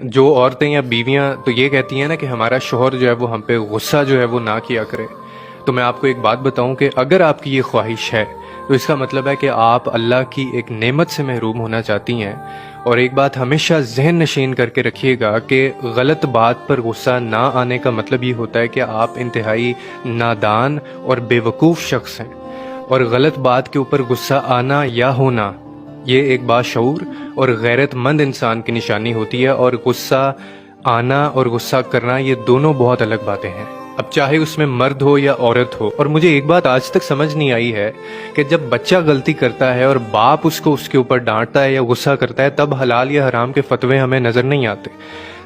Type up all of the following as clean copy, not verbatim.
جو عورتیں یا بیویاں تو یہ کہتی ہیں نا کہ ہمارا شوہر جو ہے وہ ہم پہ غصہ جو ہے وہ نہ کیا کرے، تو میں آپ کو ایک بات بتاؤں کہ اگر آپ کی یہ خواہش ہے تو اس کا مطلب ہے کہ آپ اللہ کی ایک نعمت سے محروم ہونا چاہتی ہیں۔ اور ایک بات ہمیشہ ذہن نشین کر کے رکھیے گا کہ غلط بات پر غصہ نہ آنے کا مطلب یہ ہوتا ہے کہ آپ انتہائی نادان اور بے وقوف شخص ہیں، اور غلط بات کے اوپر غصہ آنا یا ہونا یہ ایک باشعور اور غیرت مند انسان کی نشانی ہوتی ہے، اور غصہ آنا اور غصہ کرنا یہ دونوں بہت الگ باتیں ہیں، اب چاہے اس میں مرد ہو یا عورت ہو۔ اور مجھے ایک بات آج تک سمجھ نہیں آئی ہے کہ جب بچہ غلطی کرتا ہے اور باپ اس کو اس کے اوپر ڈانٹتا ہے یا غصہ کرتا ہے تب حلال یا حرام کے فتوے ہمیں نظر نہیں آتے۔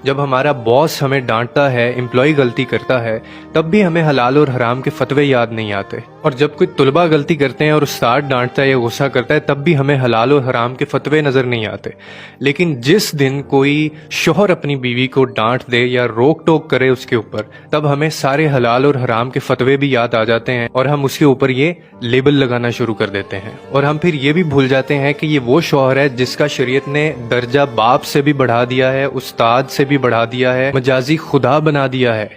جب ہمارا باس ہمیں ڈانٹتا ہے، امپلائی غلطی کرتا ہے، تب بھی ہمیں حلال اور حرام کے فتوے یاد نہیں آتے، اور جب کوئی طلبہ غلطی کرتے ہیں اور استاد ڈانٹتا ہے یا غصہ کرتا ہے تب بھی ہمیں حلال اور حرام کے فتوے نظر نہیں آتے۔ لیکن جس دن کوئی شوہر اپنی بیوی کو ڈانٹ دے یا روک ٹوک کرے اس کے اوپر، تب ہمیں سارے حلال اور حرام کے فتوے بھی یاد آ جاتے ہیں، اور ہم اس کے اوپر یہ لیبل لگانا شروع کر دیتے ہیں، اور ہم پھر یہ بھی بھول جاتے ہیں کہ یہ وہ شوہر ہے جس کا شریعت نے درجہ باپ سے بھی بڑھا دیا ہے، استاد سے بھی بڑھا دیا ہے، مجازی خدا بنا دیا ہے،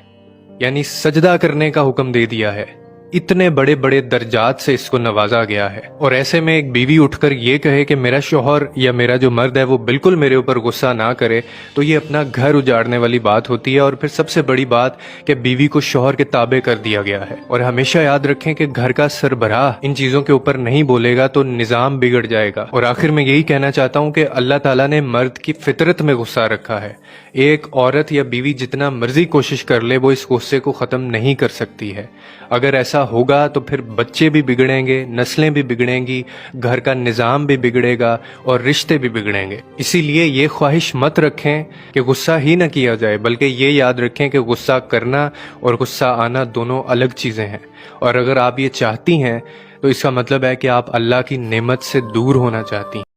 یعنی سجدہ کرنے کا حکم دے دیا ہے۔ اتنے بڑے بڑے درجات سے اس کو نوازا گیا ہے، اور ایسے میں ایک بیوی اٹھ کر یہ کہے کہ میرا شوہر یا میرا جو مرد ہے وہ بالکل میرے اوپر غصہ نہ کرے، تو یہ اپنا گھر اجاڑنے والی بات ہوتی ہے۔ اور پھر سب سے بڑی بات کہ بیوی کو شوہر کے تابع کر دیا گیا ہے، اور ہمیشہ یاد رکھیں کہ گھر کا سربراہ ان چیزوں کے اوپر نہیں بولے گا تو نظام بگڑ جائے گا۔ اور آخر میں یہی کہنا چاہتا ہوں کہ اللہ تعالیٰ نے مرد کی فطرت میں غصہ رکھا ہے، ایک عورت یا بیوی جتنا مرضی کوشش کر لے وہ اس غصے کو ختم نہیں کر سکتی ہے۔ اگر ایسا ہوگا تو پھر بچے بھی بگڑیں گے، نسلیں بھی بگڑیں گی، گھر کا نظام بھی بگڑے گا اور رشتے بھی بگڑیں گے۔ اسی لیے یہ خواہش مت رکھیں کہ غصہ ہی نہ کیا جائے، بلکہ یہ یاد رکھیں کہ غصہ کرنا اور غصہ آنا دونوں الگ چیزیں ہیں، اور اگر آپ یہ چاہتی ہیں تو اس کا مطلب ہے کہ آپ اللہ کی نعمت سے دور ہونا چاہتی ہیں۔